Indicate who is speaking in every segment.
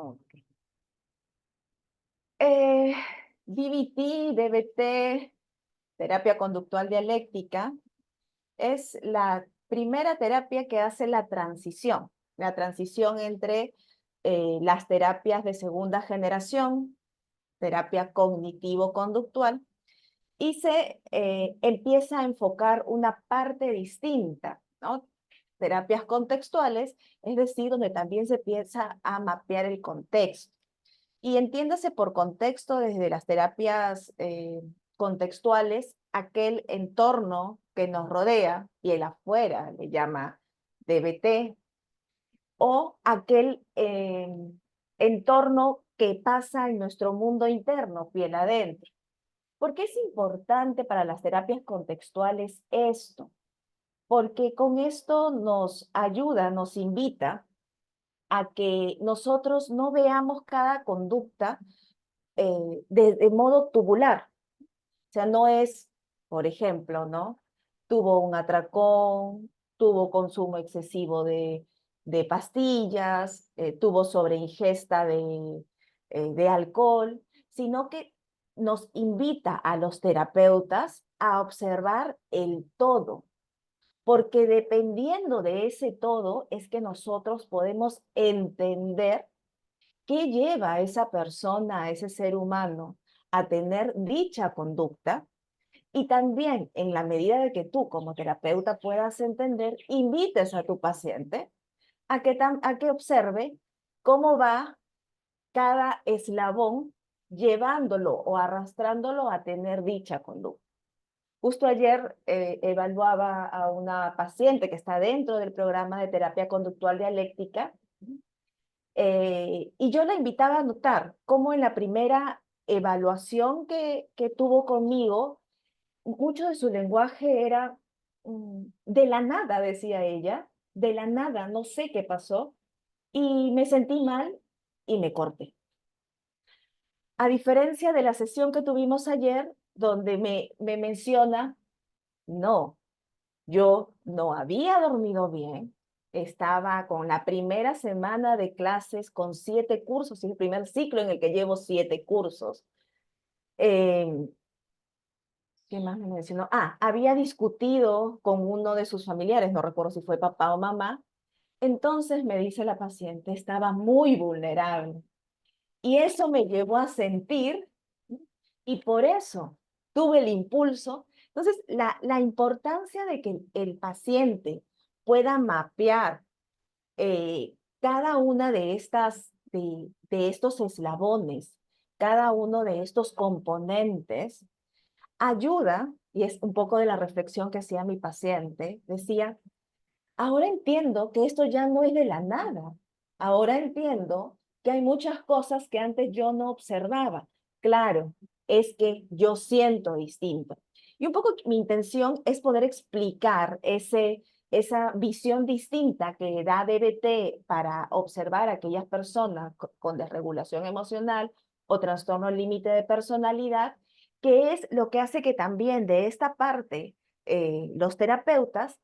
Speaker 1: Ok. Eh, DBT, DBT, terapia conductual dialéctica, es la primera terapia que hace la transición entre las terapias de segunda generación, terapia cognitivo-conductual, y se empieza a enfocar una parte distinta, ¿no? Terapias contextuales, es decir, donde también se empieza a mapear el contexto. Y entiéndase por contexto desde las terapias contextuales, aquel entorno que nos rodea, y el afuera le llama DBT, o aquel entorno que pasa en nuestro mundo interno, piel adentro. ¿Por qué es importante para las terapias contextuales esto? Porque con esto nos ayuda, nos invita a que nosotros no veamos cada conducta de modo tubular. O sea, no es, por ejemplo, ¿no? Tuvo un atracón, tuvo consumo excesivo de pastillas, tuvo sobreingesta de alcohol, sino que nos invita a los terapeutas a observar el todo, porque dependiendo de ese todo es que nosotros podemos entender qué lleva a esa persona, a ese ser humano, a tener dicha conducta. Y también, en la medida de que tú como terapeuta puedas entender, invites a tu paciente a que observe cómo va cada eslabón llevándolo o arrastrándolo a tener dicha conducta. Justo ayer evaluaba a una paciente que está dentro del programa de terapia conductual dialéctica, y yo la invitaba a notar cómo en la primera evaluación que tuvo conmigo, mucho de su lenguaje era de la nada, decía ella, de la nada, no sé qué pasó, y me sentí mal y me corté. A diferencia de la sesión que tuvimos ayer, donde me menciona, no, yo no había dormido bien, estaba con la primera semana de clases con 7 cursos, es el primer ciclo en el que llevo 7 cursos. Eh, ¿Qué más me mencionó? Ah, había discutido con uno de sus familiares, no recuerdo si fue papá o mamá. Entonces me dice la paciente, estaba muy vulnerable. Y eso me llevó a sentir, y por eso tuve el impulso. Entonces, la importancia de que el paciente pueda mapear cada una de de estos eslabones, cada uno de estos componentes, ayuda, y es un poco de la reflexión que hacía mi paciente, decía, ahora entiendo que esto ya no es de la nada. Ahora entiendo que hay muchas cosas que antes yo no observaba. Claro, es que yo siento distinto. Y un poco mi intención es poder explicar esa visión distinta que da DBT para observar a aquellas personas con desregulación emocional o trastorno límite de personalidad, que es lo que hace que también de esta parte los terapeutas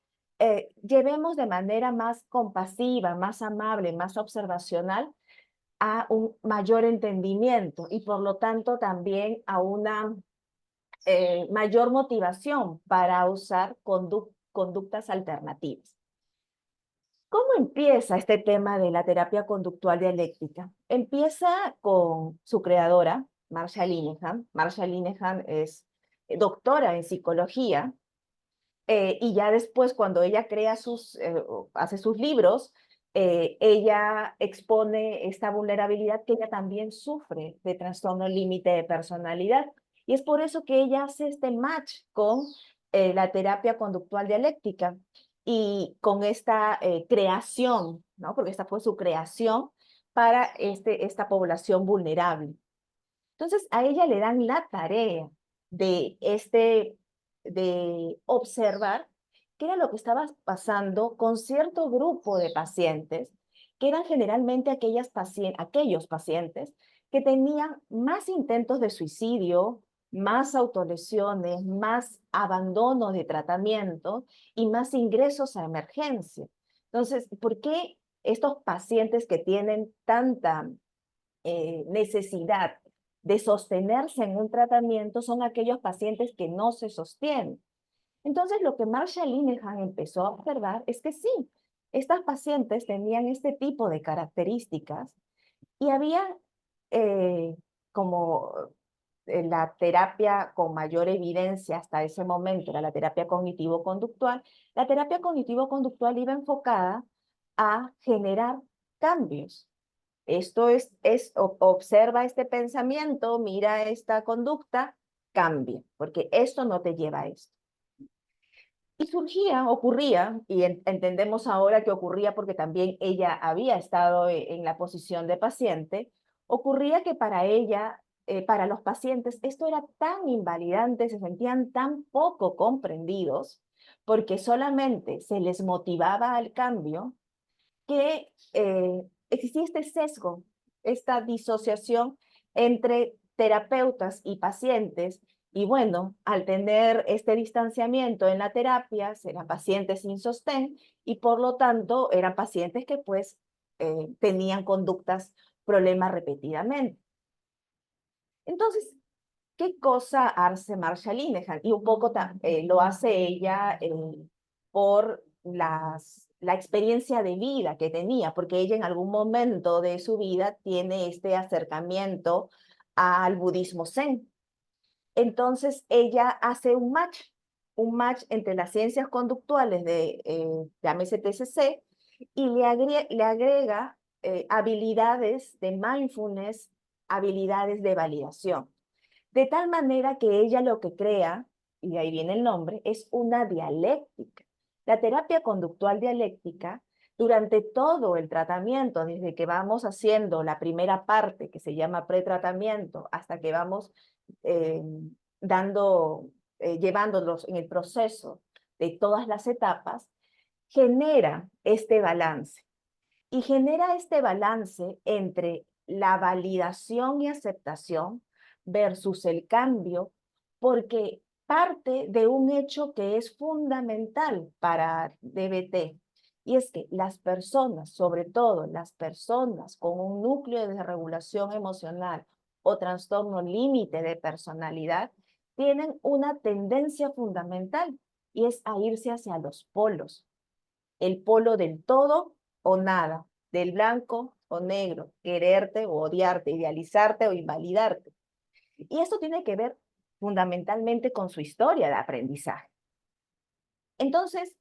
Speaker 1: llevemos de manera más compasiva, más amable, más observacional a un mayor entendimiento y por lo tanto también a una mayor motivación para usar conductas alternativas. ¿Cómo empieza este tema de la terapia conductual dialéctica? Empieza con su creadora, Marsha Linehan. Marsha Linehan es doctora en psicología. Y ya después, cuando ella hace sus libros, ella expone esta vulnerabilidad que ella también sufre de trastorno límite de personalidad. Y es por eso que ella hace este match con la terapia conductual dialéctica y con esta creación, ¿no? Porque esta fue su creación para esta población vulnerable. Entonces, a ella le dan la tarea de, de observar qué era lo que estaba pasando con cierto grupo de pacientes, que eran generalmente aquellos pacientes que tenían más intentos de suicidio, más autolesiones, más abandono de tratamiento y más ingresos a emergencia. Entonces, ¿por qué estos pacientes que tienen tanta necesidad de sostenerse en un tratamiento son aquellos pacientes que no se sostienen. Entonces, lo que Marshall Linehan empezó a observar es que sí, estas pacientes tenían este tipo de características y había como la terapia con mayor evidencia hasta ese momento era la terapia cognitivo-conductual. La terapia cognitivo-conductual iba enfocada a generar cambios. Esto observa este pensamiento, mira esta conducta, cambia, porque esto no te lleva a esto. Y ocurría, y entendemos ahora que ocurría porque también ella había estado en la posición de paciente, ocurría que para ella, para los pacientes, esto era tan invalidante, se sentían tan poco comprendidos, porque solamente se les motivaba al cambio, que existía este sesgo, esta disociación entre terapeutas y pacientes. Y bueno, al tener este distanciamiento en la terapia, eran pacientes sin sostén y por lo tanto eran pacientes que pues tenían conductas, problemas repetidamente. Entonces, ¿qué cosa hace Marshall Linehan? Y un poco lo hace ella por la experiencia de vida que tenía, porque ella en algún momento de su vida tiene este acercamiento al budismo zen. Entonces ella hace un match entre las ciencias conductuales llámese TCC, y le agrega habilidades de mindfulness, habilidades de validación. De tal manera que ella lo que crea, y de ahí viene el nombre, es una dialéctica. La terapia conductual dialéctica, durante todo el tratamiento, desde que vamos haciendo la primera parte, que se llama pretratamiento, hasta que vamos eh, llevándolos en el proceso de todas las etapas, genera este balance. Y genera este balance entre la validación y aceptación versus el cambio, porque parte de un hecho que es fundamental para DBT, y es que las personas, sobre todo las personas con un núcleo de desregulación emocional o trastorno límite de personalidad, tienen una tendencia fundamental, y es a irse hacia los polos. El polo del todo o nada, del blanco o negro, quererte o odiarte, idealizarte o invalidarte. Y esto tiene que ver fundamentalmente con su historia de aprendizaje. Entonces,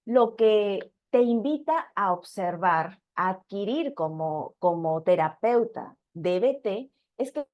Speaker 1: lo que te invita a observar, a adquirir como terapeuta DBT, es que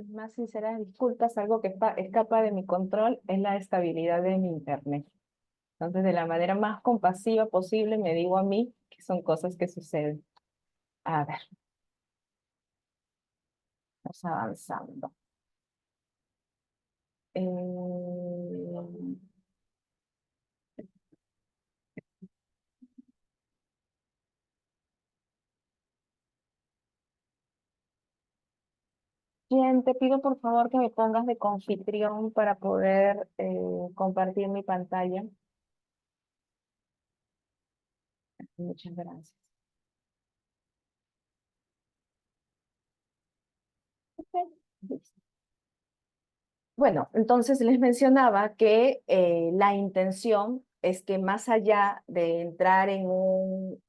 Speaker 1: más sinceras disculpas, algo que escapa de mi control es la estabilidad de mi internet. Entonces, de la manera más compasiva posible, me digo a mí que son cosas que suceden. A ver, vamos avanzando. Eh, Bien, te pido por favor que me pongas de confitrión para poder compartir mi pantalla. Muchas gracias. Ok, listo. Bueno, entonces les mencionaba que la intención es que más allá de entrar en un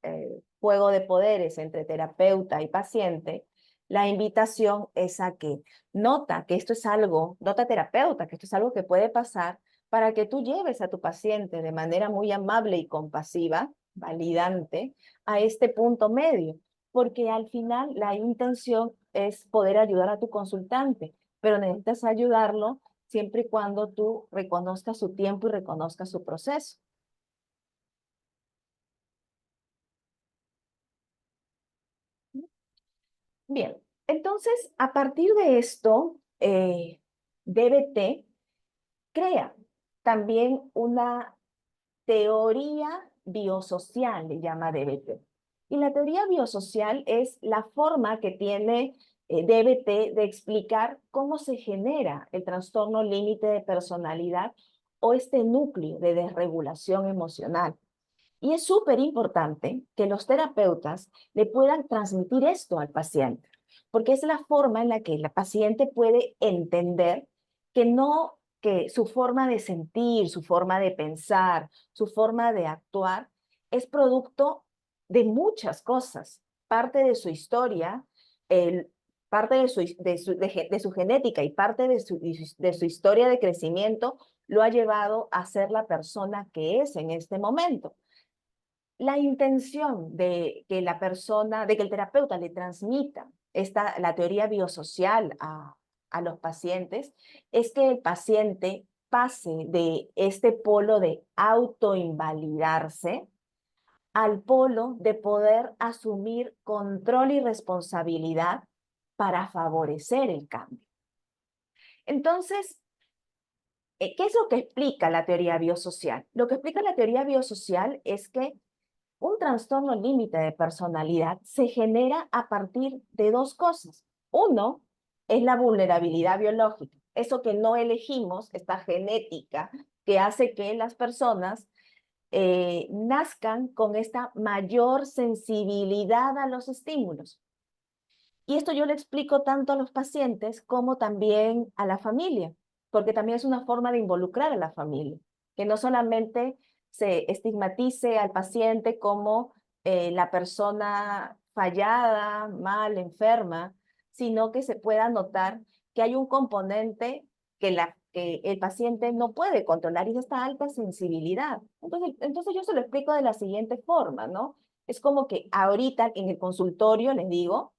Speaker 1: juego de poderes entre terapeuta y paciente, la invitación es a que nota que esto es algo, nota terapeuta, que esto es algo que puede pasar para que tú lleves a tu paciente de manera muy amable y compasiva, validante, a este punto medio, porque al final la intención es poder ayudar a tu consultante, pero necesitas ayudarlo siempre y cuando tú reconozcas su tiempo y reconozcas su proceso. Bien, entonces, a partir de esto, DBT crea también una teoría biosocial, le llama DBT. Y la teoría biosocial es la forma que tiene DBT de explicar cómo se genera el trastorno límite de personalidad o este núcleo de desregulación emocional. Y es súper importante que los terapeutas le puedan transmitir esto al paciente, porque es la forma en la que la paciente puede entender que no, que su forma de sentir, su forma de pensar, su forma de actuar es producto de muchas cosas, parte de su historia, el, parte de su genética y parte de su historia de crecimiento lo ha llevado a ser la persona que es en este momento. La intención de que la persona, de que el terapeuta le transmita la teoría biosocial a los pacientes es que el paciente pase de este polo de autoinvalidarse al polo de poder asumir control y responsabilidad para favorecer el cambio. Entonces, ¿qué es lo que explica la teoría biosocial? Lo que explica la teoría biosocial es que un trastorno límite de personalidad se genera a partir de dos cosas. Uno es la vulnerabilidad biológica, eso que no elegimos, esta genética que hace que las personas nazcan con esta mayor sensibilidad a los estímulos. Y esto yo le explico tanto a los pacientes como también a la familia, porque también es una forma de involucrar a la familia, que no solamente se estigmatice al paciente como la persona fallada, mal, enferma, sino que se pueda notar que hay un componente que el paciente no puede controlar y es esta alta sensibilidad. Entonces yo se lo explico de la siguiente forma, ¿no? Es como que ahorita en el consultorio les digo,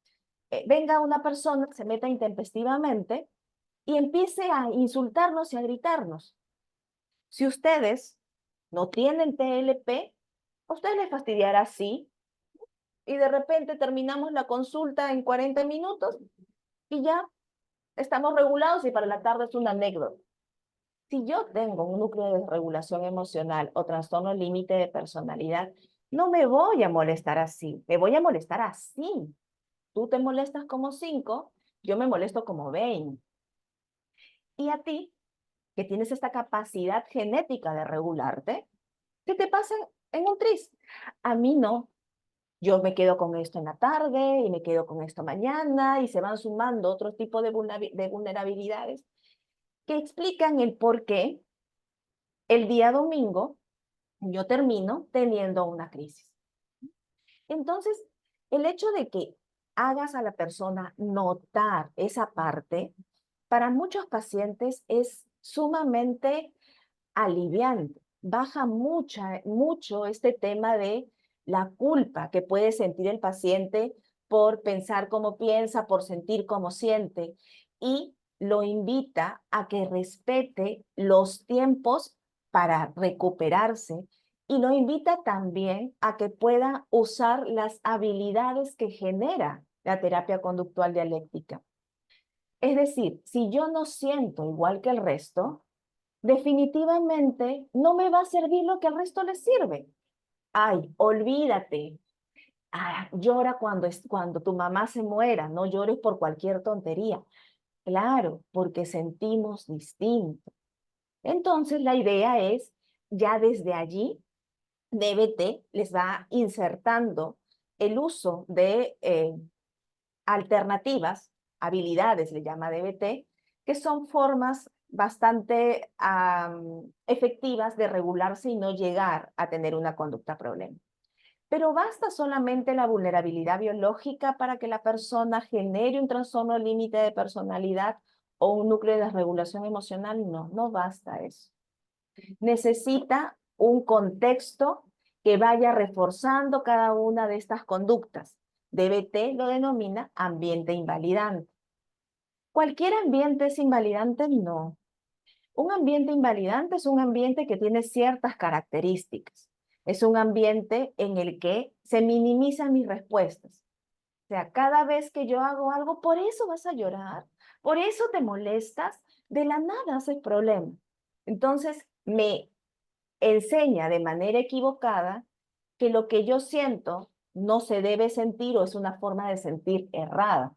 Speaker 1: venga una persona, se meta intempestivamente y empiece a insultarnos y a gritarnos. Si ustedes no tienen TLP, a ustedes les fastidiará así y de repente terminamos la consulta en 40 minutos y ya estamos regulados y para la tarde es una anécdota. Si yo tengo un núcleo de desregulación emocional o trastorno límite de personalidad, no me voy a molestar así, me voy a molestar así. Tú te molestas como 5, yo me molesto como 20. Y a ti, que tienes esta capacidad genética de regularte, ¿qué te pasa en un tris? A mí no. Yo me quedo con esto en la tarde y me quedo con esto mañana y se van sumando otro tipo de vulnerabilidades que explican el por qué el día domingo yo termino teniendo una crisis. Entonces, el hecho de que hagas a la persona notar esa parte, para muchos pacientes es sumamente aliviante. Baja mucho este tema de la culpa que puede sentir el paciente por pensar como piensa, por sentir como siente, y lo invita a que respete los tiempos para recuperarse y lo invita también a que pueda usar las habilidades que genera la terapia conductual dialéctica. Es decir, si yo no siento igual que el resto, definitivamente no me va a servir lo que al resto les sirve. Ay, olvídate. Llora cuando tu mamá se muera, no llores por cualquier tontería. Claro, porque sentimos distinto. Entonces, la idea es, ya desde allí, DBT les va insertando el uso de alternativas, habilidades, le llama DBT, que son formas bastante efectivas de regularse y no llegar a tener una conducta problema. Pero ¿basta solamente la vulnerabilidad biológica para que la persona genere un trastorno límite de personalidad o un núcleo de desregulación emocional? No, no basta eso. Necesita un contexto que vaya reforzando cada una de estas conductas. DBT lo denomina ambiente invalidante. ¿Cualquier ambiente es invalidante? No. Un ambiente invalidante es un ambiente que tiene ciertas características. Es un ambiente en el que se minimizan mis respuestas. O sea, cada vez que yo hago algo, por eso vas a llorar, por eso te molestas, de la nada haces problema. Entonces, me enseña de manera equivocada que lo que yo siento no se debe sentir o es una forma de sentir errada.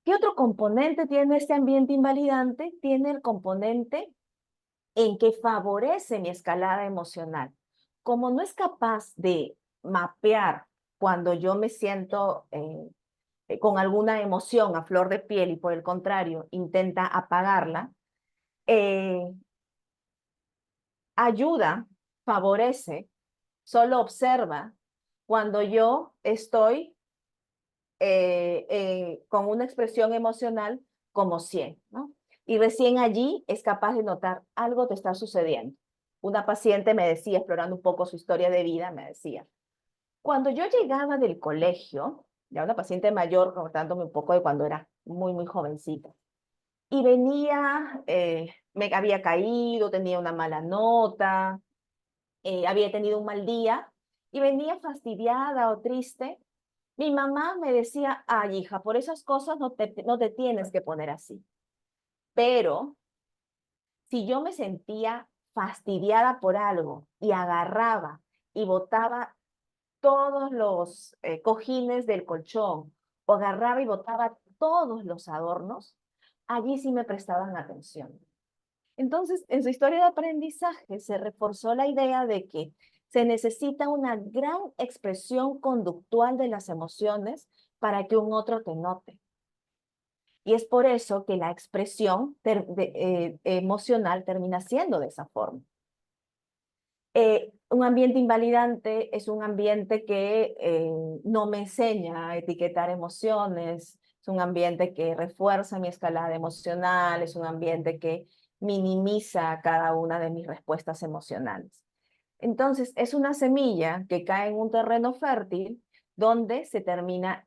Speaker 1: ¿Qué otro componente tiene este ambiente invalidante? Tiene el componente en que favorece mi escalada emocional. Como no es capaz de mapear cuando yo me siento con alguna emoción a flor de piel y por el contrario intenta apagarla, eh, ayuda, favorece, solo observa cuando yo estoy con una expresión emocional como 100, ¿no? Y recién allí es capaz de notar algo te está sucediendo. Una paciente me decía, explorando un poco su historia de vida, me decía, cuando yo llegaba del colegio, ya una paciente mayor, contándome un poco de cuando era muy, muy jovencita, y venía, me había caído, tenía una mala nota, había tenido un mal día, y venía fastidiada o triste, mi mamá me decía, ay, hija, por esas cosas no te tienes que poner así. Pero si yo me sentía fastidiada por algo y agarraba y botaba todos los cojines del colchón o agarraba y botaba todos los adornos, allí sí me prestaban atención. Entonces, en su historia de aprendizaje se reforzó la idea de que se necesita una gran expresión conductual de las emociones para que un otro te note. Y es por eso que la expresión emocional termina siendo de esa forma. Un ambiente invalidante es un ambiente que no me enseña a etiquetar emociones, es un ambiente que refuerza mi escalada emocional, es un ambiente que minimiza cada una de mis respuestas emocionales. Entonces, es una semilla que cae en un terreno fértil donde se termina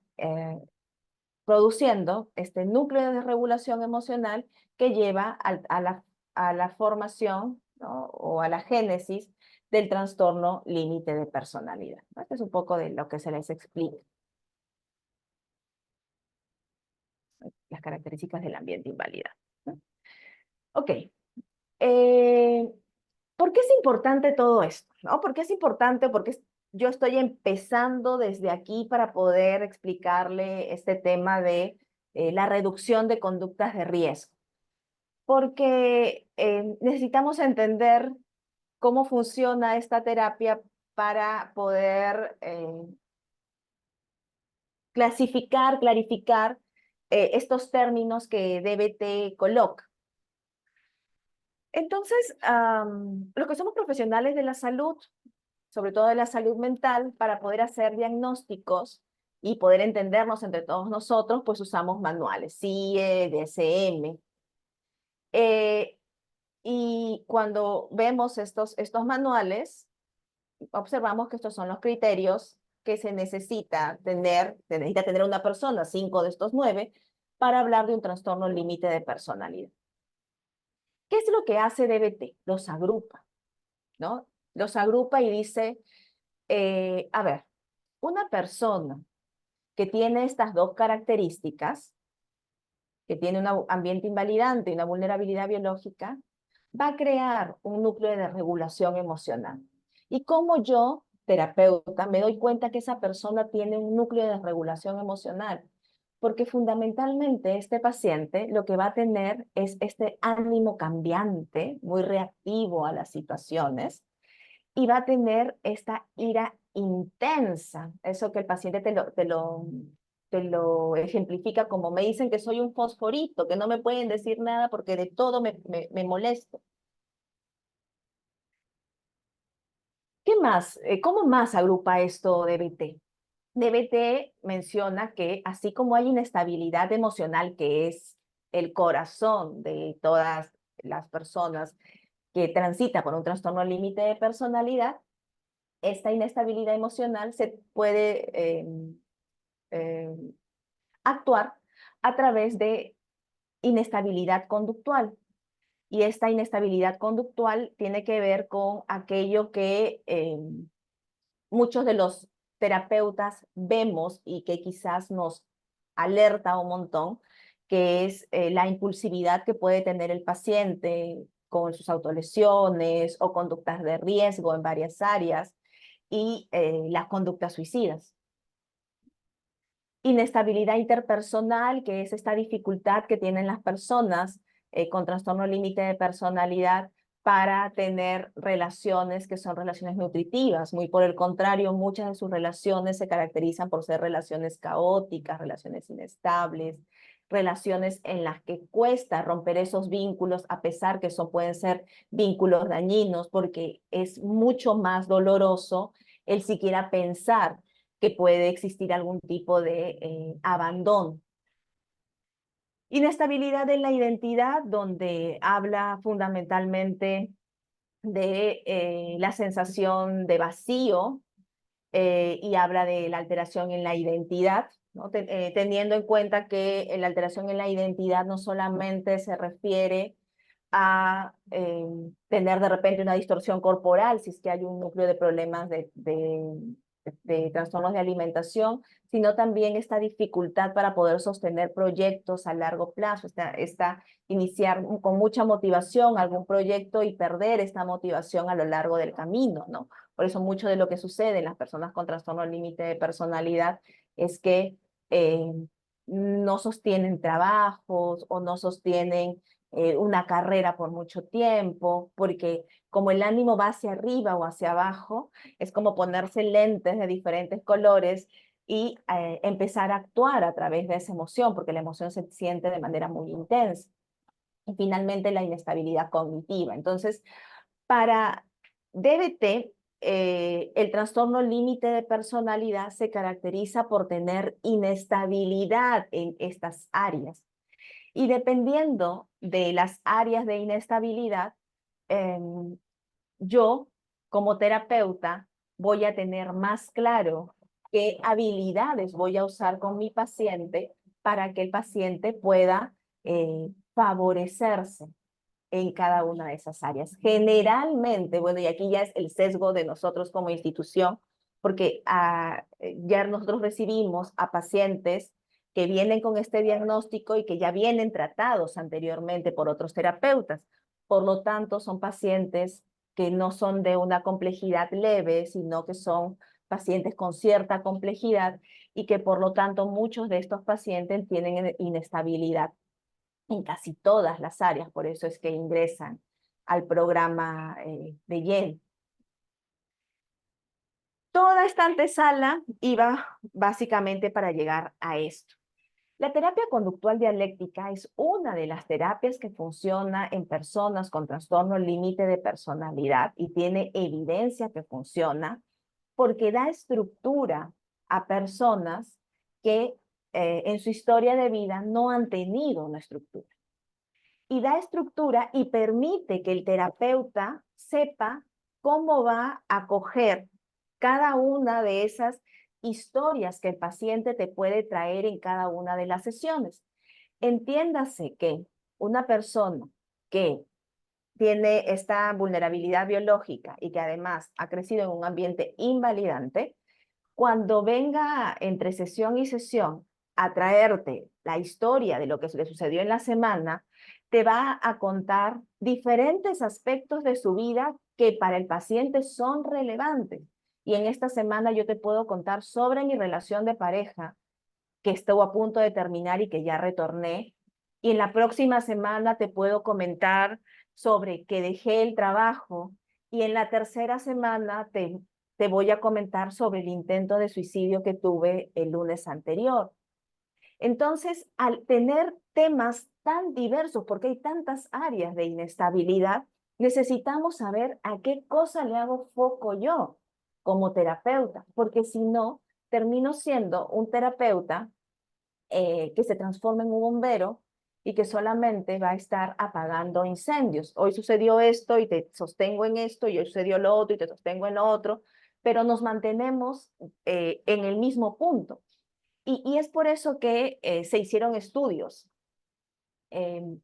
Speaker 1: produciendo este núcleo de regulación emocional que lleva a la formación, ¿no? O a la génesis del trastorno límite de personalidad, ¿no? Este es un poco de lo que se les explica, las características del ambiente invalidante, ¿no? Ok. Eh, ¿Por qué es importante todo esto? ¿No? ¿Por qué es importante? Porque yo estoy empezando desde aquí para poder explicarle este tema de la reducción de conductas de riesgo. Porque necesitamos entender cómo funciona esta terapia para poder clasificar, clarificar estos términos que DBT coloca. Entonces, los que somos profesionales de la salud, sobre todo de la salud mental, para poder hacer diagnósticos y poder entendernos entre todos nosotros, pues usamos manuales, CIE, DSM. Y cuando vemos estos manuales, observamos que estos son los criterios que se necesita tener una persona, 5 de estos 9, para hablar de un trastorno límite de personalidad. ¿Qué es lo que hace DBT? Los agrupa, ¿no? Los agrupa y dice, a ver, una persona que tiene estas dos características, que tiene un ambiente invalidante y una vulnerabilidad biológica, va a crear un núcleo de regulación emocional. Y como yo, terapeuta, me doy cuenta que esa persona tiene un núcleo de regulación emocional, porque fundamentalmente este paciente lo que va a tener es este ánimo cambiante, muy reactivo a las situaciones, y va a tener esta ira intensa, eso que el paciente te lo ejemplifica como me dicen que soy un fosforito, que no me pueden decir nada porque de todo me molesto. ¿Qué más? ¿Cómo más agrupa esto DBT? DBT menciona que así como hay inestabilidad emocional, que es el corazón de todas las personas que transita por un trastorno límite de personalidad, esta inestabilidad emocional se puede eh, actuar a través de inestabilidad conductual. Y esta inestabilidad conductual tiene que ver con aquello que muchos de los terapeutas vemos y que quizás nos alerta un montón, que es la impulsividad que puede tener el paciente con sus autolesiones o conductas de riesgo en varias áreas y las conductas suicidas. Inestabilidad interpersonal, que es esta dificultad que tienen las personas con trastorno límite de personalidad para tener relaciones que son relaciones nutritivas. Muy por el contrario, muchas de sus relaciones se caracterizan por ser relaciones caóticas, relaciones inestables, relaciones en las que cuesta romper esos vínculos, a pesar que eso pueden ser vínculos dañinos, porque es mucho más doloroso el siquiera pensar que puede existir algún tipo de abandono. Inestabilidad en la identidad, donde habla fundamentalmente de la sensación de vacío y habla de la alteración en la identidad, ¿no? Teniendo en cuenta que la alteración en la identidad no solamente se refiere a tener de repente una distorsión corporal, si es que hay un núcleo de problemas de trastornos de alimentación, sino también esta dificultad para poder sostener proyectos a largo plazo, iniciar con mucha motivación algún proyecto y perder esta motivación a lo largo del camino, ¿no? Por eso mucho de lo que sucede en las personas con trastorno límite de personalidad es que no sostienen trabajos o no sostienen una carrera por mucho tiempo, porque como el ánimo va hacia arriba o hacia abajo, es como ponerse lentes de diferentes colores y empezar a actuar a través de esa emoción, porque la emoción se siente de manera muy intensa. Y finalmente la inestabilidad cognitiva. Entonces, para DBT, el trastorno límite de personalidad se caracteriza por tener inestabilidad en estas áreas. Y dependiendo de las áreas de inestabilidad, eh, yo como terapeuta voy a tener más claro qué habilidades voy a usar con mi paciente para que el paciente pueda favorecerse en cada una de esas áreas. Generalmente, bueno, y aquí ya es el sesgo de nosotros como institución, porque ya nosotros recibimos a pacientes que vienen con este diagnóstico y que ya vienen tratados anteriormente por otros terapeutas. Por lo tanto, son pacientes que no son de una complejidad leve, sino que son pacientes con cierta complejidad y que por lo tanto muchos de estos pacientes tienen inestabilidad en casi todas las áreas, por eso es que ingresan al programa de YEL. Toda esta antesala iba básicamente para llegar a esto. La terapia conductual dialéctica es una de las terapias que funciona en personas con trastorno límite de personalidad y tiene evidencia que funciona porque da estructura a personas que en su historia de vida no han tenido una estructura. Y da estructura y permite que el terapeuta sepa cómo va a coger cada una de esas historias que el paciente te puede traer en cada una de las sesiones. Entiéndase que una persona que tiene esta vulnerabilidad biológica y que además ha crecido en un ambiente invalidante, cuando venga entre sesión y sesión a traerte la historia de lo que le sucedió en la semana, te va a contar diferentes aspectos de su vida que para el paciente son relevantes. Y en esta semana yo te puedo contar sobre mi relación de pareja, que estuvo a punto de terminar y que ya retorné. Y en la próxima semana te puedo comentar sobre que dejé el trabajo. Y en la tercera semana te voy a comentar sobre el intento de suicidio que tuve el lunes anterior. Entonces, al tener temas tan diversos, porque hay tantas áreas de inestabilidad, necesitamos saber a qué cosa le hago foco yo como terapeuta, porque si no, termino siendo un terapeuta que se transforma en un bombero y que solamente va a estar apagando incendios. Hoy sucedió esto y te sostengo en esto, y hoy sucedió lo otro y te sostengo en lo otro, pero nos mantenemos en el mismo punto. Y es por eso que se hicieron estudios en,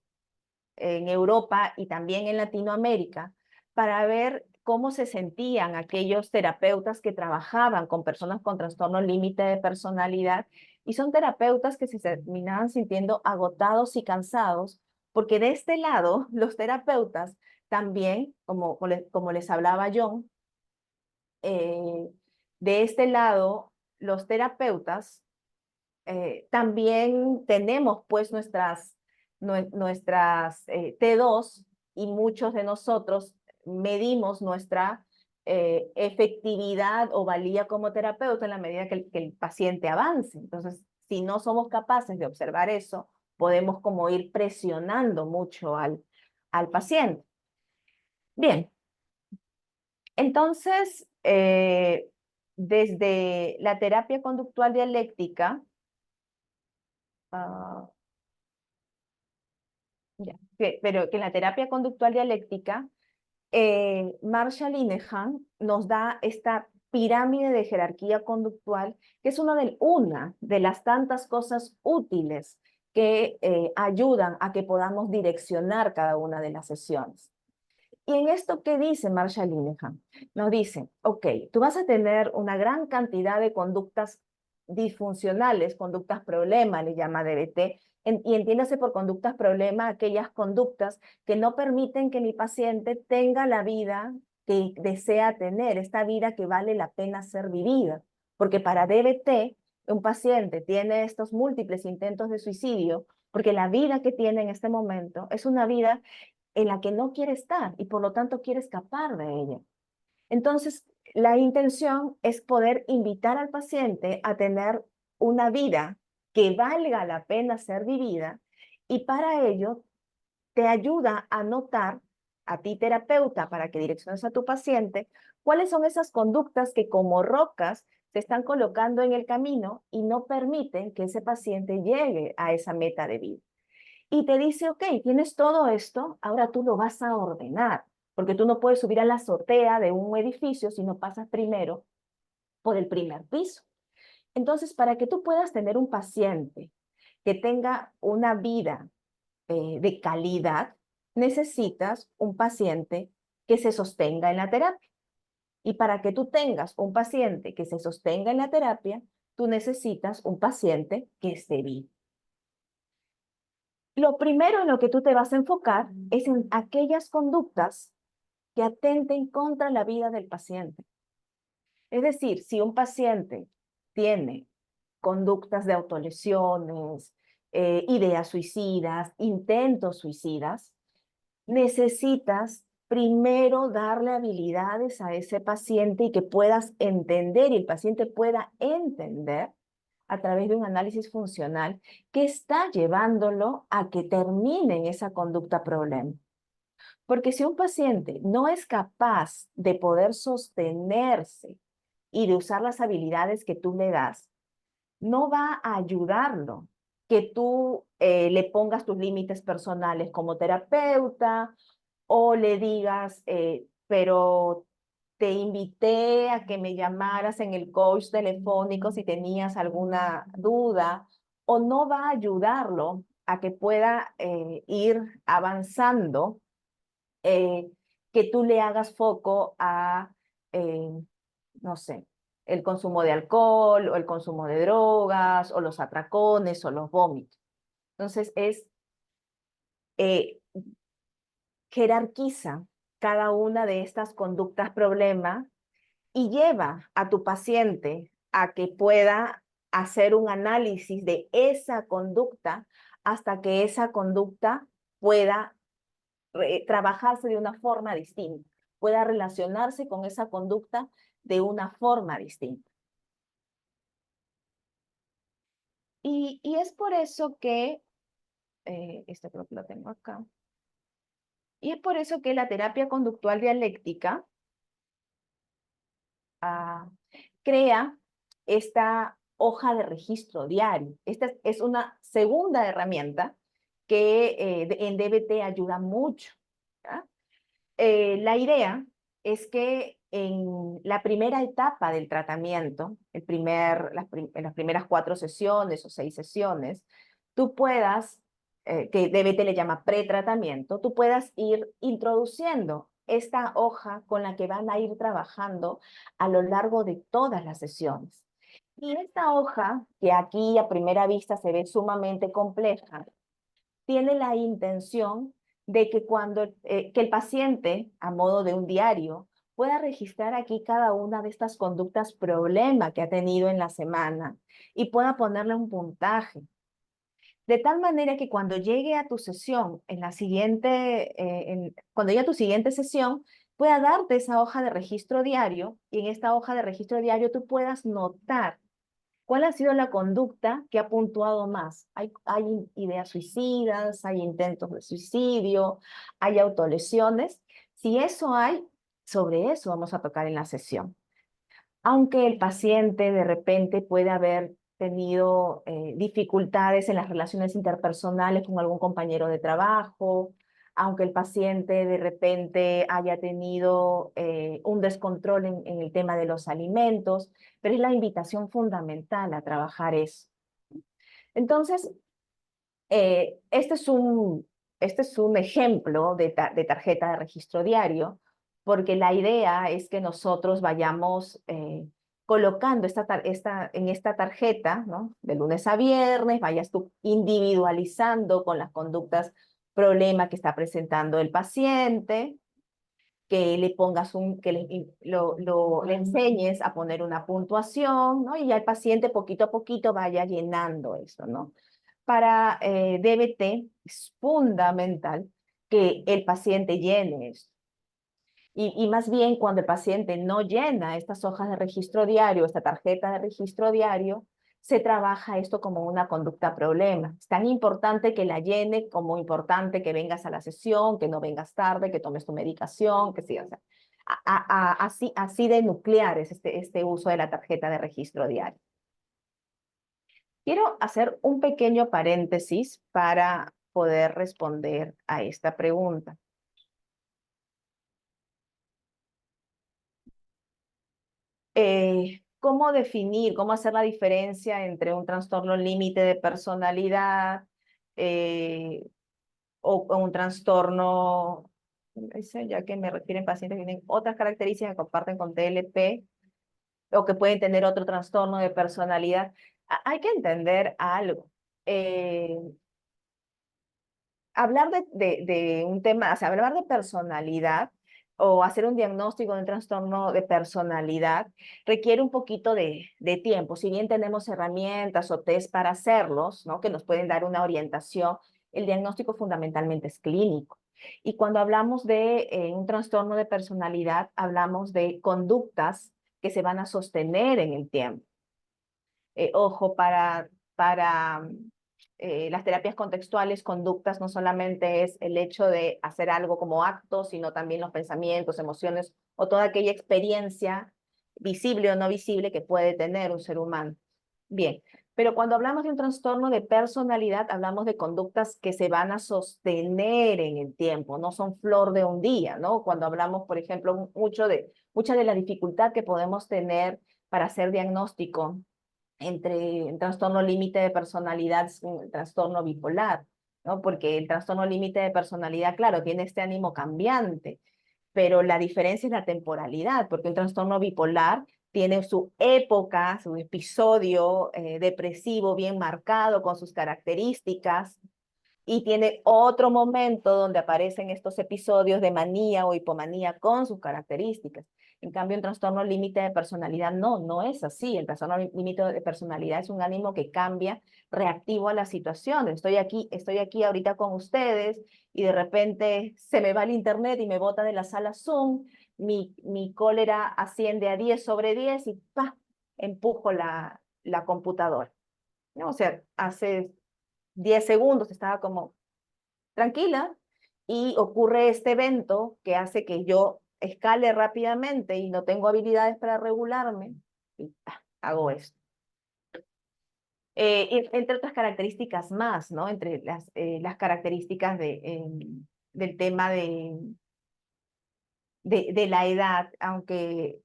Speaker 1: en Europa y también en Latinoamérica para ver cómo se sentían aquellos terapeutas que trabajaban con personas con trastorno límite de personalidad, y son terapeutas que se terminaban sintiendo agotados y cansados, porque de este lado los terapeutas también, como les hablaba John, de este lado los terapeutas también tenemos pues nuestras T2, y muchos de nosotros medimos nuestra efectividad o valía como terapeuta en la medida que el paciente avance. Entonces, si no somos capaces de observar eso, podemos como ir presionando mucho al paciente. Bien, entonces, desde la terapia conductual dialéctica, uh, pero que en la terapia conductual dialéctica, Marshall Linehan nos da esta pirámide de jerarquía conductual, que es una de las tantas cosas útiles que ayudan a que podamos direccionar cada una de las sesiones. Y en esto, ¿qué dice Marshall Linehan? Nos dice, ok, tú vas a tener una gran cantidad de conductas disfuncionales, conductas problema, le llama DBT, y entiéndase por conductas problema aquellas conductas que no permiten que mi paciente tenga la vida que desea tener, esta vida que vale la pena ser vivida. Porque para DBT, un paciente tiene estos múltiples intentos de suicidio porque la vida que tiene en este momento es una vida en la que no quiere estar y por lo tanto quiere escapar de ella. Entonces, la intención es poder invitar al paciente a tener una vida que valga la pena ser vivida, y para ello te ayuda a notar a ti terapeuta, para que direcciones a tu paciente, cuáles son esas conductas que como rocas se están colocando en el camino y no permiten que ese paciente llegue a esa meta de vida. Y te dice, ok, tienes todo esto, ahora tú lo vas a ordenar, porque tú no puedes subir a la azotea de un edificio si no pasas primero por el primer piso. Entonces, para que tú puedas tener un paciente que tenga una vida de calidad, necesitas un paciente que se sostenga en la terapia. Y para que tú tengas un paciente que se sostenga en la terapia, tú necesitas un paciente que esté vivo. Lo primero en lo que tú te vas a enfocar es en aquellas conductas que atenten contra la vida del paciente. Es decir, si un paciente tiene conductas de autolesiones, ideas suicidas, intentos suicidas, necesitas primero darle habilidades a ese paciente y que puedas entender y el paciente pueda entender a través de un análisis funcional que está llevándolo a que termine en esa conducta problema. Porque si un paciente no es capaz de poder sostenerse y de usar las habilidades que tú le das, no va a ayudarlo que tú le pongas tus límites personales como terapeuta, o le digas, pero te invité a que me llamaras en el coach telefónico si tenías alguna duda, o no va a ayudarlo a que pueda ir avanzando, eh, que tú le hagas foco a, eh, no sé, el consumo de alcohol o el consumo de drogas o los atracones o los vómitos. Entonces eh, jerarquiza cada una de estas conductas problema y lleva a tu paciente a que pueda hacer un análisis de esa conducta hasta que esa conducta pueda trabajarse de una forma distinta, pueda relacionarse con esa conducta de una forma distinta. Y es por eso que, esto creo que lo tengo acá, y es por eso que la terapia conductual dialéctica crea esta hoja de registro diario. Esta es una segunda herramienta que en DBT ayuda mucho. La idea es que en la primera etapa del tratamiento, en las primeras 4 sesiones o 6 sesiones, tú puedas, que DBT le llama pretratamiento, tú puedas ir introduciendo esta hoja con la que van a ir trabajando a lo largo de todas las sesiones. Y esta hoja, que aquí a primera vista se ve sumamente compleja, tiene la intención de que que el paciente, a modo de un diario, pueda registrar aquí cada una de estas conductas problema que ha tenido en la semana y pueda ponerle un puntaje. De tal manera que cuando llegue a tu sesión, cuando llegue a tu siguiente sesión, pueda darte esa hoja de registro diario y en esta hoja de registro diario tú puedas notar ¿cuál ha sido la conducta que ha puntuado más? Hay ideas suicidas, hay intentos de suicidio, hay autolesiones. Si eso hay, sobre eso vamos a tocar en la sesión. Aunque el paciente de repente puede haber tenido dificultades en las relaciones interpersonales con algún compañero de trabajo, aunque el paciente de repente haya tenido un descontrol en el tema de los alimentos, pero es la invitación fundamental a trabajar eso. Entonces, este es un ejemplo de tarjeta de registro diario, porque la idea es que nosotros vayamos colocando en esta tarjeta, ¿no? De lunes a viernes, vayas tú individualizando con las conductas problema que está presentando el paciente, que le pongas que le enseñes a poner una puntuación, ¿no? Y ya el paciente poquito a poquito vaya llenando eso, ¿no? Para DBT es fundamental que el paciente llene esto. Y más bien cuando el paciente no llena estas hojas de registro diario, esta tarjeta de registro diario, se trabaja esto como una conducta problema. Es tan importante que la llene como importante que vengas a la sesión, que no vengas tarde, que tomes tu medicación, que sí, o sea, así de nuclear es este uso de la tarjeta de registro diario. Quiero hacer un pequeño paréntesis para poder responder a esta pregunta. ¿Cómo definir, cómo hacer la diferencia entre un trastorno límite de personalidad o un trastorno, ya que me refieren pacientes que tienen otras características que comparten con TLP o que pueden tener otro trastorno de personalidad? Hay que entender algo. Hablar de un tema, o sea, hablar de personalidad o hacer un diagnóstico de un trastorno de personalidad requiere un poquito de tiempo. Si bien tenemos herramientas o test para hacerlos, ¿no? Que nos pueden dar una orientación, el diagnóstico fundamentalmente es clínico. Y cuando hablamos de un trastorno de personalidad, hablamos de conductas que se van a sostener en el tiempo. Ojo, para las terapias contextuales, conductas no solamente es el hecho de hacer algo como acto, sino también los pensamientos, emociones o toda aquella experiencia visible o no visible que puede tener un ser humano. Bien, pero cuando hablamos de un trastorno de personalidad, hablamos de conductas que se van a sostener en el tiempo, no son flor de un día, ¿no? Cuando hablamos, por ejemplo, mucha de la dificultad que podemos tener para hacer diagnóstico entre el trastorno límite de personalidad y el trastorno bipolar, ¿no? Porque el trastorno límite de personalidad, claro, tiene este ánimo cambiante, pero la diferencia es la temporalidad, porque el trastorno bipolar tiene su época, su episodio depresivo bien marcado con sus características, y tiene otro momento donde aparecen estos episodios de manía o hipomanía con sus características. En cambio, un trastorno límite de personalidad no es así. El trastorno límite de personalidad es un ánimo que cambia reactivo a la situación. Estoy aquí ahorita con ustedes y de repente se me va el internet y me bota de la sala Zoom, mi cólera asciende a 10/10 y ¡pah! Empujo la computadora, ¿no? O sea, hace 10 segundos estaba como tranquila y ocurre este evento que hace que yo escale rápidamente y no tengo habilidades para regularme y hago esto. Entre otras características más, ¿no? Entre las características del tema de la edad, aunque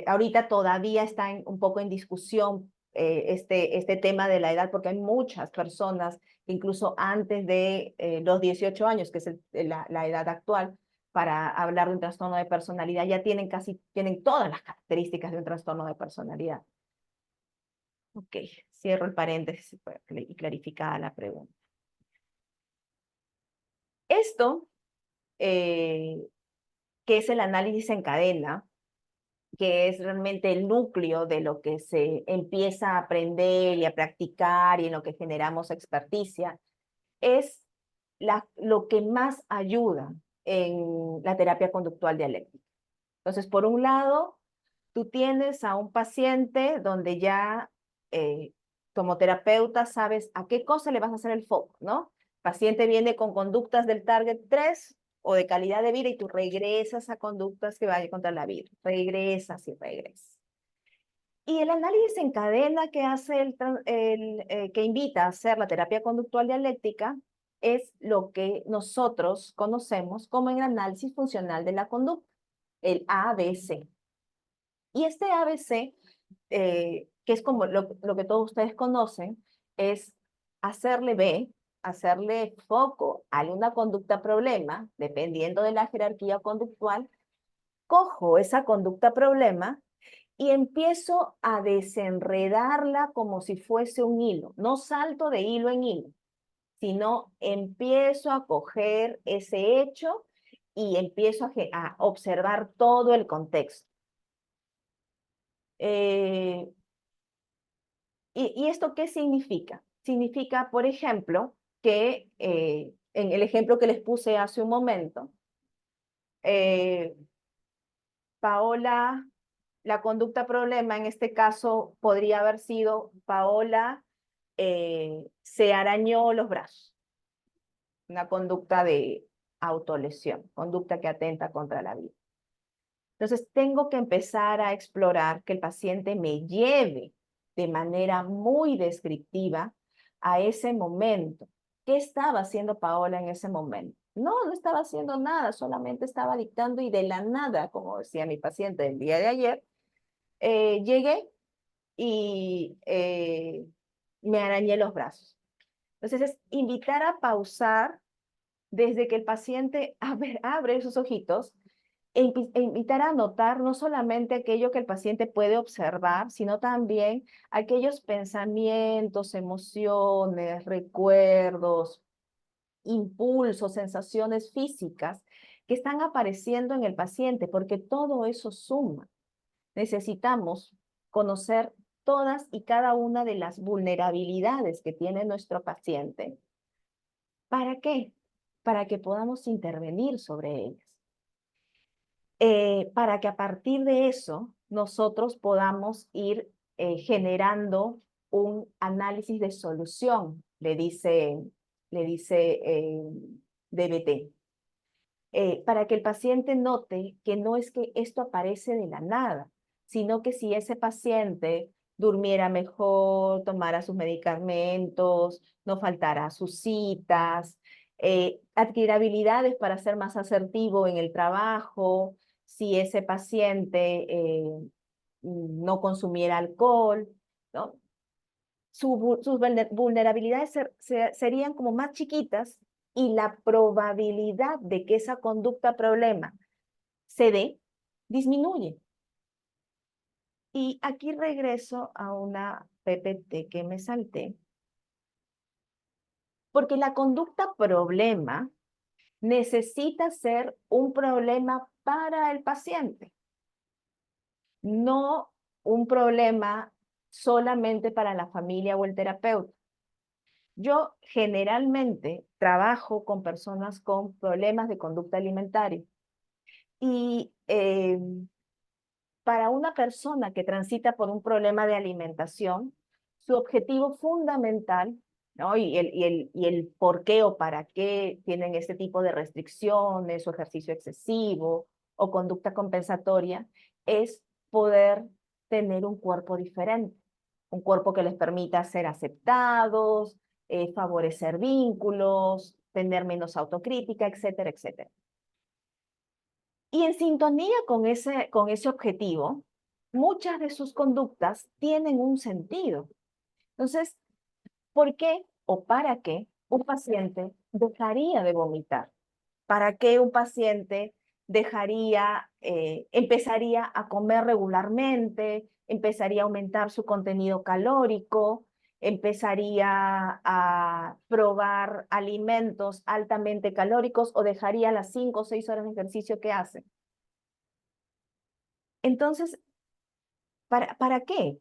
Speaker 1: ahorita todavía está un poco en discusión este tema de la edad, porque hay muchas personas, incluso antes de los 18 años, que es la edad actual, para hablar de un trastorno de personalidad, ya tienen todas las características de un trastorno de personalidad. Ok, cierro el paréntesis y clarificada la pregunta. Esto, que es el análisis en cadena, que es realmente el núcleo de lo que se empieza a aprender y a practicar y en lo que generamos experticia, es lo que más ayuda en la terapia conductual dialéctica. Entonces, por un lado, tú tienes a un paciente donde ya como terapeuta sabes a qué cosa le vas a hacer el foco, ¿no? El paciente viene con conductas del target 3 o de calidad de vida y tú regresas a conductas que vayan contra la vida, regresas y regresas. Y el análisis en cadena que hace que invita a hacer la terapia conductual dialéctica es lo que nosotros conocemos como el análisis funcional de la conducta, el ABC. Y este ABC, que es como lo que todos ustedes conocen, es hacerle B, hacerle foco a una conducta problema, dependiendo de la jerarquía conductual, cojo esa conducta problema y empiezo a desenredarla como si fuese un hilo. No salto de hilo en hilo, sino empiezo a coger ese hecho y empiezo a observar todo el contexto. ¿Y esto qué significa? Significa, por ejemplo, que en el ejemplo que les puse hace un momento, eh, Paola, la conducta problema en este caso podría haber sido Paola se arañó los brazos, una conducta de autolesión, conducta que atenta contra la vida. Entonces, tengo que empezar a explorar que el paciente me lleve de manera muy descriptiva a ese momento. ¿Qué estaba haciendo Paola en ese momento? No estaba haciendo nada, solamente estaba dictando y de la nada, como decía mi paciente el día de ayer, llegué y me arañé los brazos. Entonces, es invitar a pausar desde que el paciente abre sus ojitos e invitar a notar no solamente aquello que el paciente puede observar, sino también aquellos pensamientos, emociones, recuerdos, impulsos, sensaciones físicas que están apareciendo en el paciente, porque todo eso suma. Necesitamos conocer todas y cada una de las vulnerabilidades que tiene nuestro paciente. ¿Para qué? Para que podamos intervenir sobre ellas. Para que a partir de eso nosotros podamos ir generando un análisis de solución, le dice DBT, para que el paciente note que no es que esto aparece de la nada, sino que si ese paciente durmiera mejor, tomara sus medicamentos, no faltara a sus citas, adquirir habilidades para ser más asertivo en el trabajo, si ese paciente no consumiera alcohol, ¿no? Sus vulnerabilidades serían como más chiquitas y la probabilidad de que esa conducta problema se dé disminuye. Y aquí regreso a una PPT que me salté, Porque la conducta problema necesita ser un problema para el paciente, no un problema solamente para la familia o el terapeuta. Yo generalmente trabajo con personas con problemas de conducta alimentaria y para una persona que transita por un problema de alimentación, su objetivo fundamental, ¿no? Y el por qué o para qué tienen este tipo de restricciones o ejercicio excesivo o conducta compensatoria, es poder tener un cuerpo diferente, un cuerpo que les permita ser aceptados, favorecer vínculos, tener menos autocrítica, etcétera, etcétera. Y en sintonía con ese objetivo, muchas de sus conductas tienen un sentido. Entonces, ¿por qué o para qué un paciente dejaría de vomitar? ¿Para qué un paciente empezaría a comer regularmente, empezaría a aumentar su contenido calórico, empezaría a probar alimentos altamente calóricos o dejaría las 5 o 6 horas de ejercicio que hace? Entonces, ¿para qué?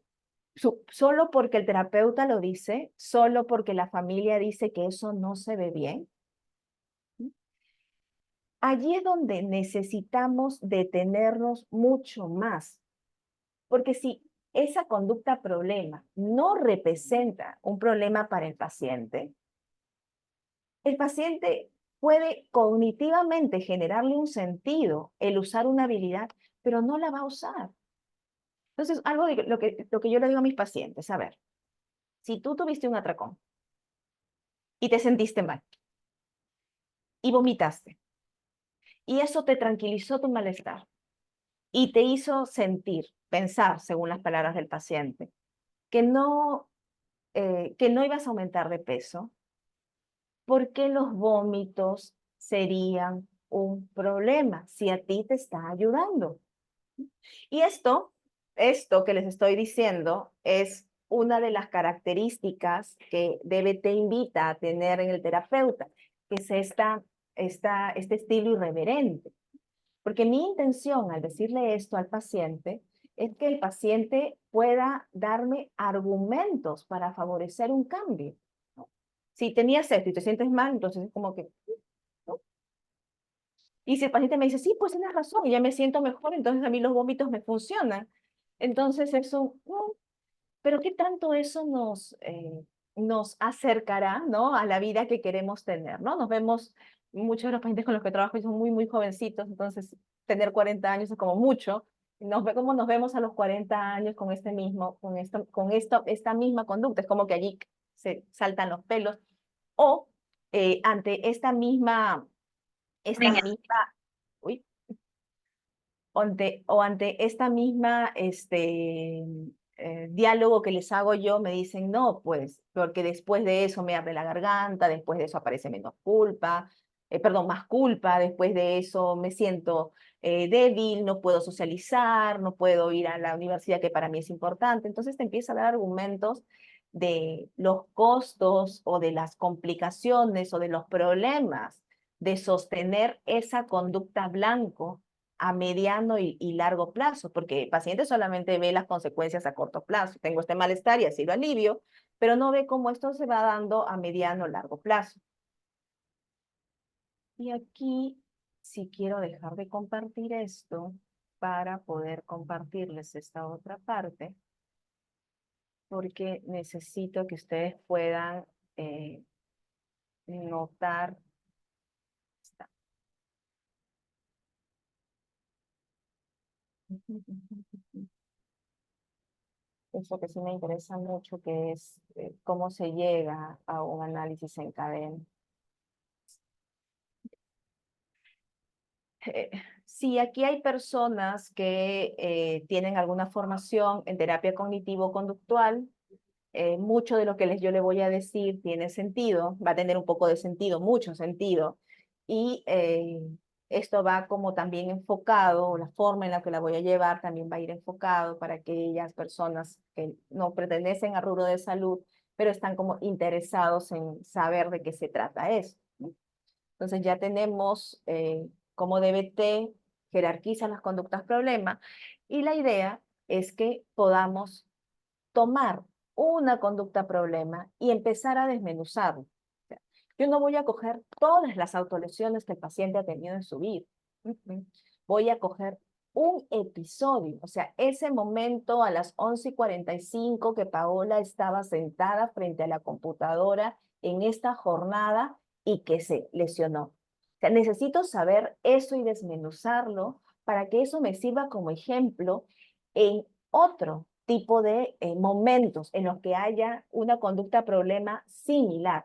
Speaker 1: ¿Solo porque el terapeuta lo dice? ¿Solo porque la familia dice que eso no se ve bien? Allí es donde necesitamos detenernos mucho más, porque si esa conducta problema no representa un problema para el paciente puede cognitivamente generarle un sentido el usar una habilidad, pero no la va a usar. Entonces, algo de lo que yo le digo a mis pacientes, a ver, si tú tuviste un atracón y te sentiste mal y vomitaste, y eso te tranquilizó tu malestar y te hizo sentir, pensar, según las palabras del paciente, que no ibas a aumentar de peso, ¿por qué los vómitos serían un problema si a ti te está ayudando? Y esto que les estoy diciendo es una de las características que te invita a tener en el terapeuta, que es este estilo irreverente. Porque mi intención al decirle esto al paciente es que el paciente pueda darme argumentos para favorecer un cambio, ¿no? Si tenías esto y te sientes mal, entonces es como que, ¿no? Y si el paciente me dice, sí, pues tienes razón, y ya me siento mejor, entonces a mí los vómitos me funcionan. Entonces eso, pero ¿qué tanto eso nos acercará, ¿no? A la vida que queremos tener, ¿no? Nos vemos, muchos de los pacientes con los que trabajo son muy, muy jovencitos, entonces tener 40 años es como mucho. Nos ve cómo nos vemos a los 40 años con esta misma conducta. Es como que allí se saltan los pelos. O ante esta misma, uy, ante esta misma diálogo que les hago yo, me dicen, no, pues, porque después de eso me arde la garganta, después de eso aparece menos culpa, perdón, más culpa, después de eso me siento débil, no puedo socializar, no puedo ir a la universidad que para mí es importante. Entonces te empieza a dar argumentos de los costos o de las complicaciones o de los problemas de sostener esa conducta blanco a mediano y largo plazo, porque el paciente solamente ve las consecuencias a corto plazo. Tengo este malestar y así lo alivio, pero no ve cómo esto se va dando a mediano o largo plazo. Y aquí sí quiero dejar de compartir esto para poder compartirles esta otra parte, porque necesito que ustedes puedan notar esta. Eso que sí me interesa mucho, que es cómo se llega a un análisis en cadena. Eh, sí, aquí hay personas que tienen alguna formación en terapia cognitivo-conductual. Mucho de lo que yo le voy a decir tiene sentido, va a tener un poco de sentido, mucho sentido. Y esto va como también enfocado, la forma en la que la voy a llevar también va a ir enfocado para aquellas personas que no pertenecen al rubro de salud pero están como interesados en saber de qué se trata eso, ¿no? Entonces ya tenemos cómo DBT jerarquiza las conductas problema, y la idea es que podamos tomar una conducta problema y empezar a desmenuzarlo. O sea, yo no voy a coger todas las autolesiones que el paciente ha tenido en su vida. Voy a coger un episodio, o sea, ese momento a las 11:45 que Paola estaba sentada frente a la computadora en esta jornada y que se lesionó. O sea, necesito saber eso y desmenuzarlo para que eso me sirva como ejemplo en otro tipo de momentos en los que haya una conducta problema similar.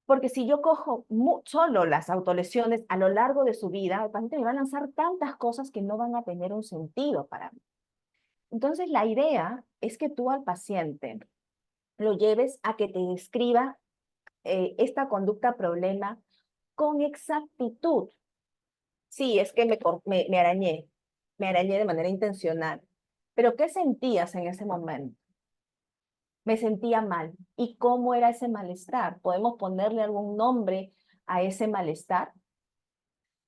Speaker 1: Porque si yo cojo solo las autolesiones a lo largo de su vida, el paciente me va a lanzar tantas cosas que no van a tener un sentido para mí. Entonces, la idea es que tú al paciente lo lleves a que te describa esta conducta problema con exactitud. Sí, es que me arañé de manera intencional. Pero ¿qué sentías en ese momento? Me sentía mal. ¿Y cómo era ese malestar? ¿Podemos ponerle algún nombre a ese malestar?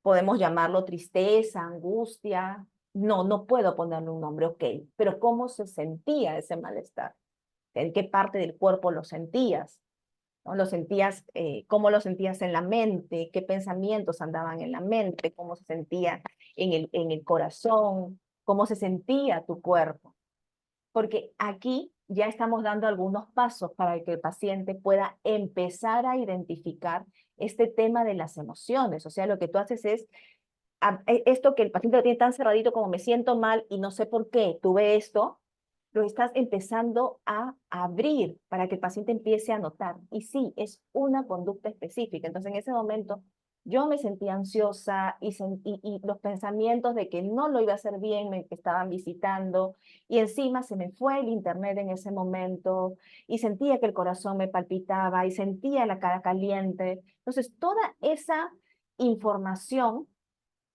Speaker 1: ¿Podemos llamarlo tristeza, angustia? No, no puedo ponerle un nombre, ok. Pero ¿cómo se sentía ese malestar? ¿En qué parte del cuerpo lo sentías? ¿No? ¿Cómo lo sentías en la mente? ¿Qué pensamientos andaban en la mente? ¿Cómo se sentía en el corazón? ¿Cómo se sentía tu cuerpo? Porque aquí ya estamos dando algunos pasos para que el paciente pueda empezar a identificar este tema de las emociones. O sea, lo que tú haces es, esto que el paciente lo tiene tan cerradito como me siento mal y no sé por qué, tuve esto, lo estás empezando a abrir para que el paciente empiece a notar. Y sí, es una conducta específica. Entonces, en ese momento, yo me sentía ansiosa y los pensamientos de que no lo iba a hacer bien me estaban visitando, y encima se me fue el internet en ese momento y sentía que el corazón me palpitaba y sentía la cara caliente. Entonces, toda esa información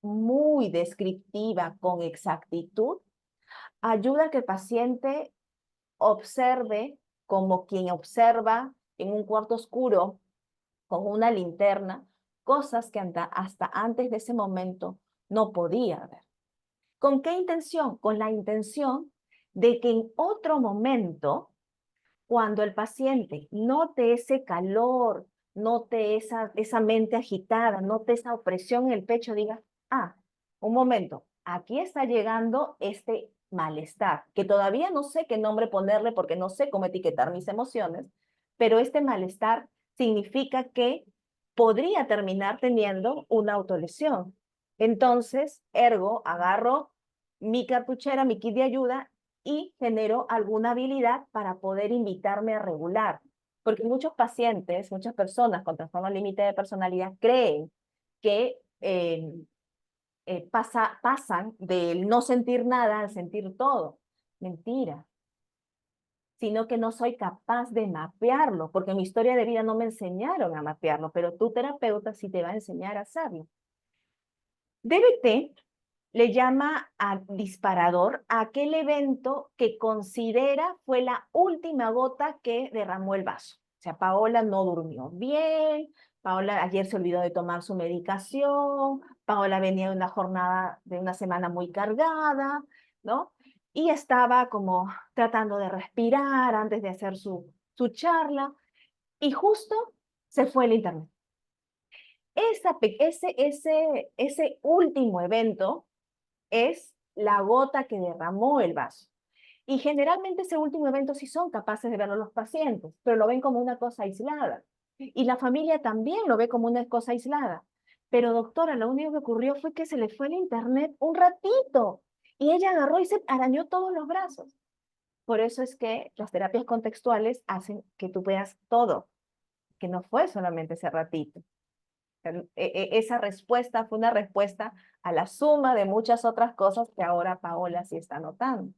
Speaker 1: muy descriptiva con exactitud ayuda a que el paciente observe como quien observa en un cuarto oscuro con una linterna cosas que hasta antes de ese momento no podía ver. ¿Con qué intención? Con la intención de que en otro momento, cuando el paciente note ese calor, note esa mente agitada, note esa opresión en el pecho, diga, ah, un momento, aquí está llegando este malestar, que todavía no sé qué nombre ponerle porque no sé cómo etiquetar mis emociones, pero este malestar significa que podría terminar teniendo una autolesión. Entonces, ergo, agarro mi cartuchera, mi kit de ayuda y genero alguna habilidad para poder invitarme a regular. Porque muchos pacientes, muchas personas con trastorno límite de personalidad creen que pasan del no sentir nada al sentir todo. Mentira. Sino que no soy capaz de mapearlo, porque en mi historia de vida no me enseñaron a mapearlo, pero tu terapeuta sí te va a enseñar a hacerlo. DBT le llama al disparador a aquel evento que considera fue la última gota que derramó el vaso. O sea, Paola no durmió bien, Paola ayer se olvidó de tomar su medicación, Paola venía de una jornada, de una semana muy cargada, ¿no? Y estaba como tratando de respirar antes de hacer su charla, y justo se fue el internet. Ese último evento es la gota que derramó el vaso. Y generalmente ese último evento sí son capaces de verlo los pacientes, pero lo ven como una cosa aislada. Y la familia también lo ve como una cosa aislada. Pero doctora, lo único que ocurrió fue que se le fue el internet un ratito y ella agarró y se arañó todos los brazos. Por eso es que las terapias contextuales hacen que tú veas todo, que no fue solamente ese ratito. Esa respuesta fue una respuesta a la suma de muchas otras cosas que ahora Paola sí está notando.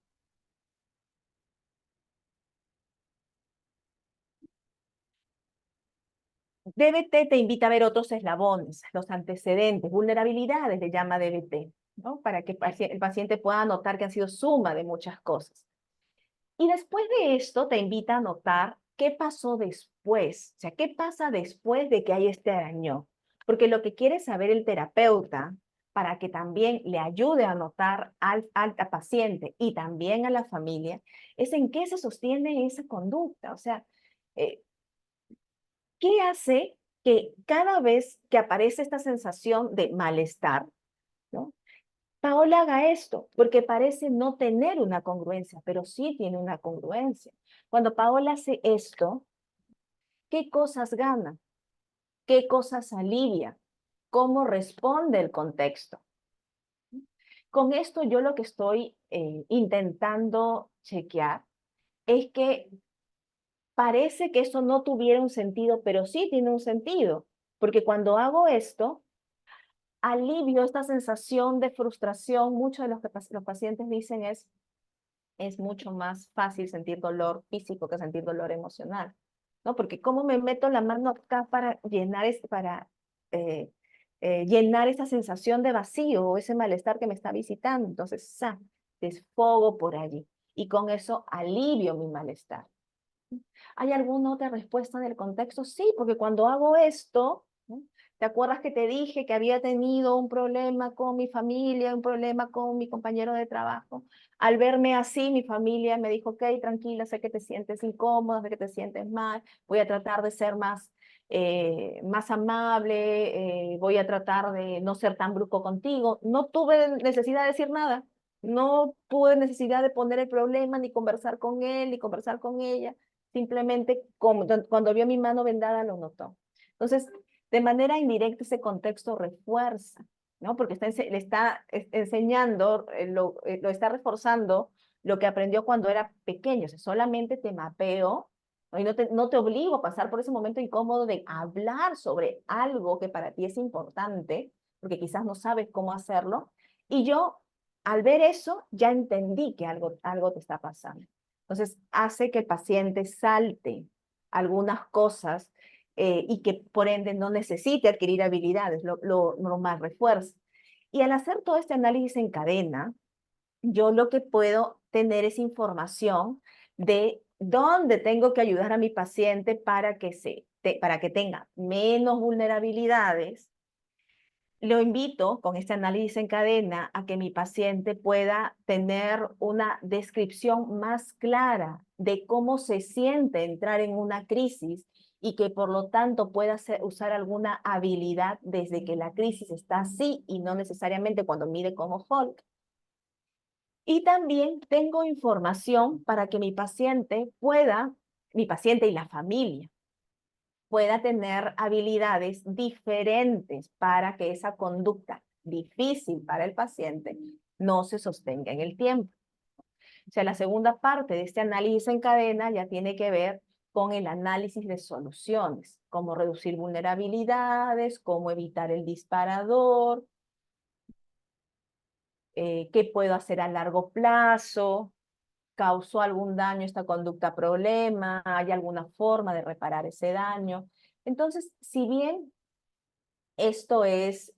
Speaker 1: DBT te invita a ver otros eslabones, los antecedentes, vulnerabilidades, le llama DBT, ¿no? Para que el paciente pueda notar que han sido suma de muchas cosas. Y después de esto te invita a notar ¿qué pasó después? O sea, ¿qué pasa después de que hay este arañón? Porque lo que quiere saber el terapeuta, para que también le ayude a notar al paciente y también a la familia, es en qué se sostiene esa conducta. O sea, eh, ¿qué hace que cada vez que aparece esta sensación de malestar, ¿no? Paola haga esto, porque parece no tener una congruencia, pero sí tiene una congruencia. Cuando Paola hace esto, ¿qué cosas gana? ¿Qué cosas alivia? ¿Cómo responde el contexto? Con esto yo lo que estoy intentando chequear es que parece que eso no tuviera un sentido, pero sí tiene un sentido, porque cuando hago esto, alivio esta sensación de frustración. Muchos de los pacientes dicen es mucho más fácil sentir dolor físico que sentir dolor emocional, ¿no? Porque cómo me meto la mano acá para eh, llenar esa sensación de vacío o ese malestar que me está visitando. Entonces, desfogo por allí y con eso alivio mi malestar. ¿Hay alguna otra respuesta del contexto? Sí, porque cuando hago esto, ¿no? ¿Te acuerdas que te dije que había tenido un problema con mi familia, un problema con mi compañero de trabajo? Al verme así, mi familia me dijo, ok, tranquila, sé que te sientes incómoda, sé que te sientes mal, voy a tratar de ser más amable, voy a tratar de no ser tan brusco contigo. No tuve necesidad de decir nada, no tuve necesidad de poner el problema, ni conversar con él, ni conversar con ella. Simplemente cuando vio mi mano vendada lo notó. Entonces, de manera indirecta ese contexto refuerza, ¿no? Porque le está enseñando, lo está reforzando lo que aprendió cuando era pequeño. O sea, solamente te mapeo, ¿no? Y no te obligo a pasar por ese momento incómodo de hablar sobre algo que para ti es importante, porque quizás no sabes cómo hacerlo. Y yo, al ver eso, ya entendí que algo te está pasando. Entonces, hace que el paciente salte algunas cosas y que por ende no necesite adquirir habilidades, lo más refuerza. Y al hacer todo este análisis en cadena, yo lo que puedo tener es información de dónde tengo que ayudar a mi paciente para que tenga menos vulnerabilidades. Lo invito con este análisis en cadena a que mi paciente pueda tener una descripción más clara de cómo se siente entrar en una crisis y que por lo tanto pueda usar alguna habilidad desde que la crisis está así y no necesariamente cuando mide como Hulk. Y también tengo información para que mi paciente y la familia, pueda tener habilidades diferentes para que esa conducta difícil para el paciente no se sostenga en el tiempo. O sea, la segunda parte de este análisis en cadena ya tiene que ver con el análisis de soluciones, cómo reducir vulnerabilidades, cómo evitar el disparador, qué puedo hacer a largo plazo, causó algún daño esta conducta problema, hay alguna forma de reparar ese daño. Entonces, si bien esto es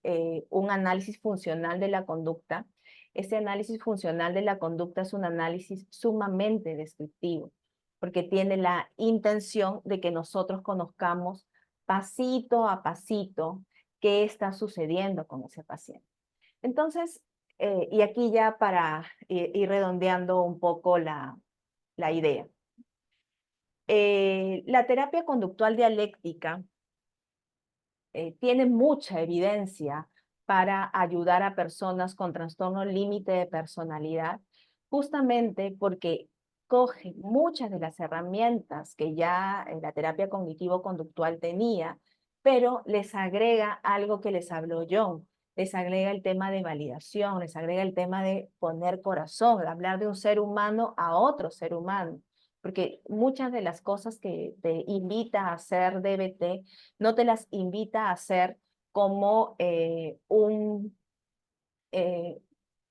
Speaker 1: un análisis funcional de la conducta. Este análisis funcional de la conducta es un análisis sumamente descriptivo, porque tiene la intención de que nosotros conozcamos pasito a pasito qué está sucediendo con ese paciente. Entonces, y aquí ya para ir redondeando un poco la idea. La terapia conductual dialéctica tiene mucha evidencia para ayudar a personas con trastorno límite de personalidad, justamente porque coge muchas de las herramientas que ya la terapia cognitivo-conductual tenía, pero les agrega algo que les habló John, les agrega el tema de validación, les agrega el tema de poner corazón, de hablar de un ser humano a otro ser humano, porque muchas de las cosas que te invita a hacer DBT no te las invita a hacer como eh,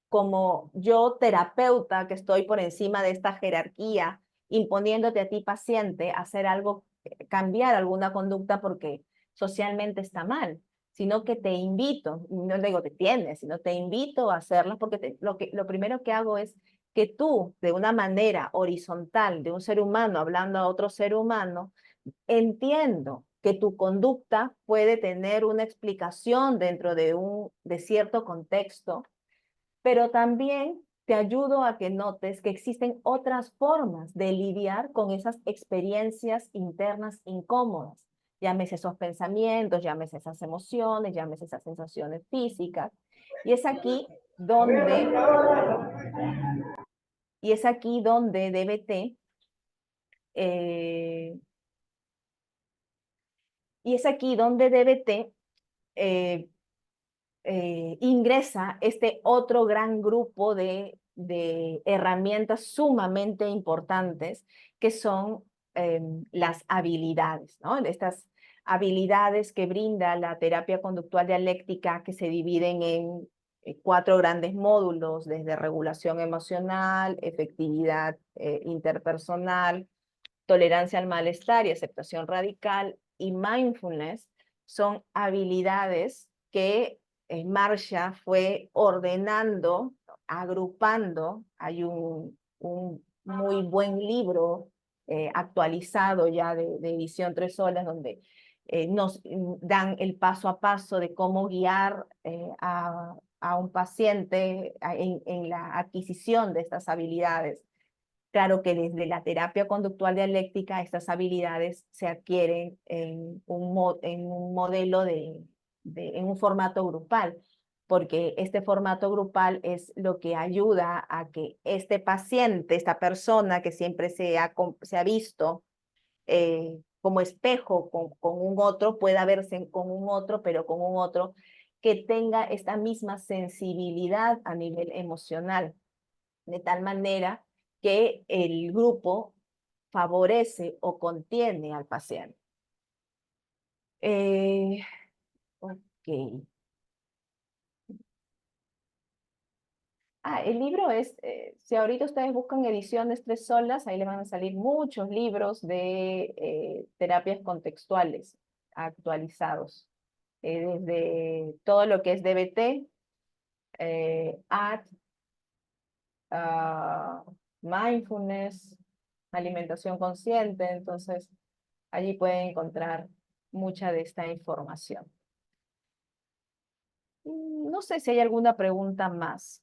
Speaker 1: como yo terapeuta que estoy por encima de esta jerarquía, imponiéndote a ti paciente a hacer algo, cambiar alguna conducta porque socialmente está mal, sino que te invito, no digo te tienes, sino te invito a hacerla porque lo primero que hago es que tú, de una manera horizontal, de un ser humano hablando a otro ser humano, entiendo que tu conducta puede tener una explicación dentro de cierto contexto, pero también te ayudo a que notes que existen otras formas de lidiar con esas experiencias internas incómodas. Llámese esos pensamientos, llámese esas emociones, llámese esas sensaciones físicas. Y es aquí donde, y es aquí donde DBT, eh, y es aquí donde DBT eh, ingresa este otro gran grupo de herramientas sumamente importantes que son las habilidades, ¿no? Estas habilidades que brinda la terapia conductual dialéctica que se dividen en cuatro grandes módulos, desde regulación emocional, efectividad interpersonal, tolerancia al malestar y aceptación radical y mindfulness. Son habilidades que Marsha fue ordenando, agrupando. Hay un muy buen libro actualizado ya de edición Tres Olas, donde nos dan el paso a paso de cómo guiar a un paciente en la adquisición de estas habilidades. Claro que desde la terapia conductual dialéctica estas habilidades se adquieren en un modelo en un formato grupal, porque este formato grupal es lo que ayuda a que este paciente, esta persona que siempre se ha visto como espejo con un otro, pueda verse con un otro, pero con un otro que tenga esta misma sensibilidad a nivel emocional, de tal manera que el grupo favorece o contiene al paciente. Ok. El libro es, si ahorita ustedes buscan ediciones Tres Solas, ahí le van a salir muchos libros de terapias contextuales actualizados, desde todo lo que es DBT, ACT, mindfulness, alimentación consciente. Entonces allí pueden encontrar mucha de esta información. No sé si hay alguna pregunta más.